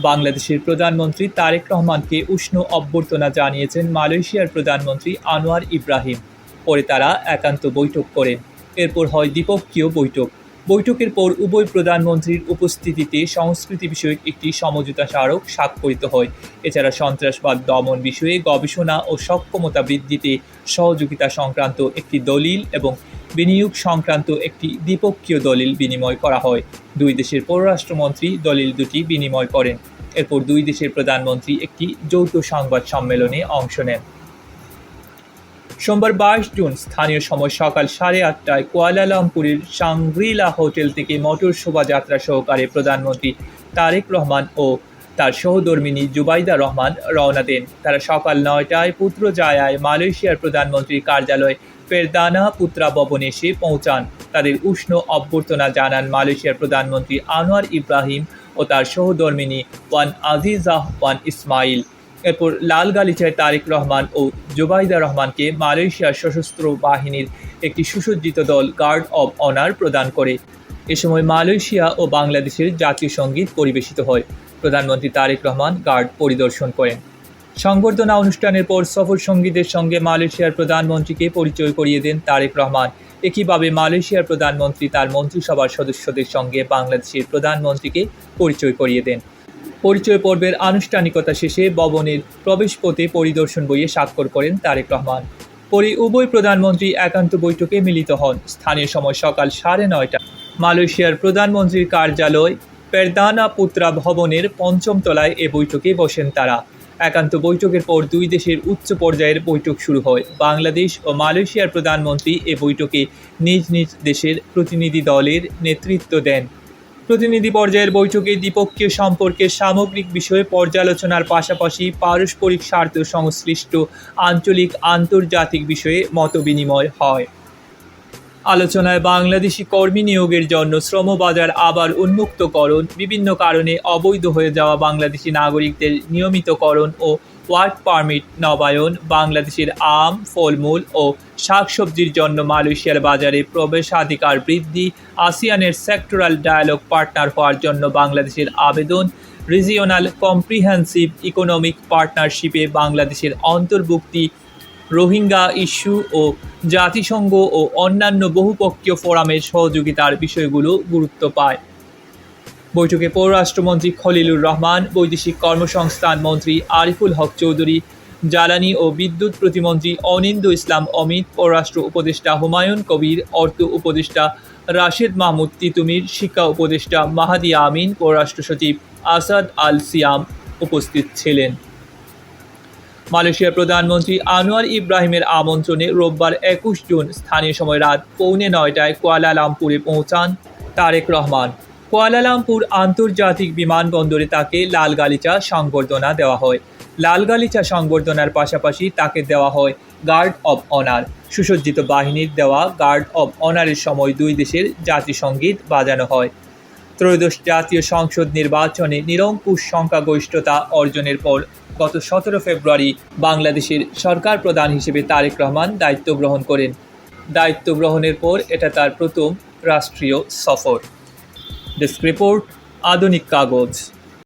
বাংলাদেশের প্রধানমন্ত্রী তারেক রহমানকে উষ্ণ অভ্যর্থনা জানিয়েছেন মালয়েশিয়ার প্রধানমন্ত্রী আনোয়ার ইব্রাহিম। পরে তারা একান্ত বৈঠক করেন। এরপর হয় দ্বিপক্ষীয় বৈঠক। বৈঠকের পর উভয় প্রধানমন্ত্রীর উপস্থিতিতে সংস্কৃতি বিষয়ক একটি সমঝোতা স্মারক স্বাক্ষরিত হয়। এছাড়া সন্ত্রাসবাদ দমন বিষয়ে গবেষণা ও সক্ষমতা বৃদ্ধিতে সহযোগিতা সংক্রান্ত একটি দলিল এবং বিনিয়োগ সংক্রান্ত একটি দ্বিপক্ষীয় দলিল বিনিময় করা হয়। দুই দেশের পররাষ্ট্রমন্ত্রী দলিল দুটি বিনিময় করেন। এরপর দুই দেশের প্রধানমন্ত্রী একটি যৌথ সংবাদ সম্মেলনে অংশ নেন। সোমবার 22 জুন স্থানীয় সময় সকাল 8:30টায় কুয়ালালামপুরের শাংগ্রিলা হোটেল থেকে মোটর শোভাযাত্রা সহকারে প্রধানমন্ত্রী তারেক রহমান ও তার সহধর্মিণী জুবাইদা রহমান রওনা দেন। তারা সকাল 9টায় পুত্রজায়ায় মালয়েশিয়ার প্রধানমন্ত্রীর কার্যালয় পেরদানা পুত্রা ভবনে এসে পৌঁছান। তাদের উষ্ণ অভ্যর্থনা জানান মালয়েশিয়ার প্রধানমন্ত্রী আনোয়ার ইব্রাহিম ও তার সহধর্মিণী ওয়ান আজিজাহ ওয়ান ইসমাইল। এরপর লাল গালিচায় তারেক রহমান ও জুবাইদা রহমানকে মালয়েশিয়ার সশস্ত্র বাহিনীর একটি সুসজ্জিত দল গার্ড অব অনার প্রদান করে। এ সময় মালয়েশিয়া ও বাংলাদেশের জাতীয় সঙ্গীত পরিবেশিত হয়। প্রধানমন্ত্রী তারেক রহমান গার্ড পরিদর্শন করেন। সংবর্ধনা অনুষ্ঠানের পর সফর সঙ্গীদের সঙ্গে মালয়েশিয়ার প্রধানমন্ত্রীকে পরিচয় করিয়ে দেন তারেক রহমান। একইভাবে মালয়েশিয়ার প্রধানমন্ত্রী তার মন্ত্রিসভার সদস্যদের সঙ্গে বাংলাদেশের প্রধানমন্ত্রীকে পরিচয় করিয়ে দেন। পরিচয় পর্বের আনুষ্ঠানিকতা শেষে ভবনের প্রবেশপথে পরিদর্শন বইয়ে স্বাক্ষর করেন তারেক রহমান। পরে উভয় প্রধানমন্ত্রী একান্ত বৈঠকে মিলিত হন। স্থানীয় সময় সকাল 9:30 মালয়েশিয়ার প্রধানমন্ত্রীর কার্যালয় পেরদানা পুত্রা ভবনের 5ম তলায় এ বৈঠকে বসেন তারা। একান্ত বৈঠকের পর দুই দেশের উচ্চ পর্যায়ের বৈঠক শুরু হয়। বাংলাদেশ ও মালয়েশিয়ার প্রধানমন্ত্রী এ বৈঠকে নিজ নিজ দেশের প্রতিনিধি দলের নেতৃত্ব দেন। প্রতিনিধি পর্যায়ের বৈঠকে দ্বিপক্ষীয় সম্পর্কের সামগ্রিক বিষয়ে পর্যালোচনার পাশাপাশি পারস্পরিক স্বার্থ সংশ্লিষ্ট আঞ্চলিক আন্তর্জাতিক বিষয়ে মতবিনিময় হয়। আলোচনায় বাংলাদেশি কর্মী নিয়োগের জন্য শ্রমবাজার আবার উন্মুক্তকরণ, বিভিন্ন কারণে অবৈধ হয়ে যাওয়া বাংলাদেশি নাগরিকদের নিয়মিতকরণ ও ওয়ার্ক পারমিট নবায়ন, বাংলাদেশের আম, ফলমূল ও শাকসবজির জন্য মালয়েশিয়ার বাজারে প্রবেশাধিকার বৃদ্ধি, আসিয়ানের সেক্টরাল ডায়ালগ পার্টনার হওয়ার জন্য বাংলাদেশের আবেদন, রিজিওনাল কম্প্রিহেন্সিভ ইকোনমিক পার্টনারশিপে বাংলাদেশের অন্তর্ভুক্তি, রোহিঙ্গা ইস্যু ও জাতিসংঘ ও অন্যান্য বহুপক্ষীয় ফোরামের সহযোগিতার বিষয়গুলো গুরুত্ব পায়। বৈঠকে পররাষ্ট্রমন্ত্রী খলিলুর রহমান, বৈদেশিক কর্মসংস্থান মন্ত্রী আরিফুল হক চৌধুরী, জ্বালানি ও বিদ্যুৎ প্রতিমন্ত্রী অনিন্দ্য ইসলাম অমিত, পররাষ্ট্র উপদেষ্টা হুমায়ুন কবির, অর্থ উপদেষ্টা রাশেদ মাহমুদ তিতুমির, শিক্ষা উপদেষ্টা মাহাদি আমিন, পররাষ্ট্র সচিব আসাদ আল সিয়াম উপস্থিত ছিলেন। মালয়েশিয়ার প্রধানমন্ত্রী আনোয়ার ইব্রাহিমের আমন্ত্রণে রোববার 21 জুন স্থানীয় সময় রাত 8:45টায় কুয়ালালামপুরে পৌঁছান তারেক রহমান। কুয়ালালামপুর আন্তর্জাতিক বিমানবন্দরে তাকে লাল গালিচা সংবর্ধনা দেওয়া হয়। লাল গালিচা সংবর্ধনার পাশাপাশি তাকে দেওয়া হয় গার্ড অব অনার। সুসজ্জিত বাহিনীর দেওয়া গার্ড অব অনারের সময় দুই দেশের জাতীয় সঙ্গীত বাজানো হয়। ত্রয়োদশ জাতীয় সংসদ নির্বাচনে নিরঙ্কুশ সংখ্যাগরিষ্ঠতা অর্জনের পর গত 17 ফেব্রুয়ারি বাংলাদেশের সরকার প্রধান হিসেবে তারেক রহমান দায়িত্ব গ্রহণ করেন। দায়িত্ব গ্রহণের পর এটা তার প্রথম রাষ্ট্রীয় সফর। ডেস্ক রিপোর্ট, আধুনিক কাগজ।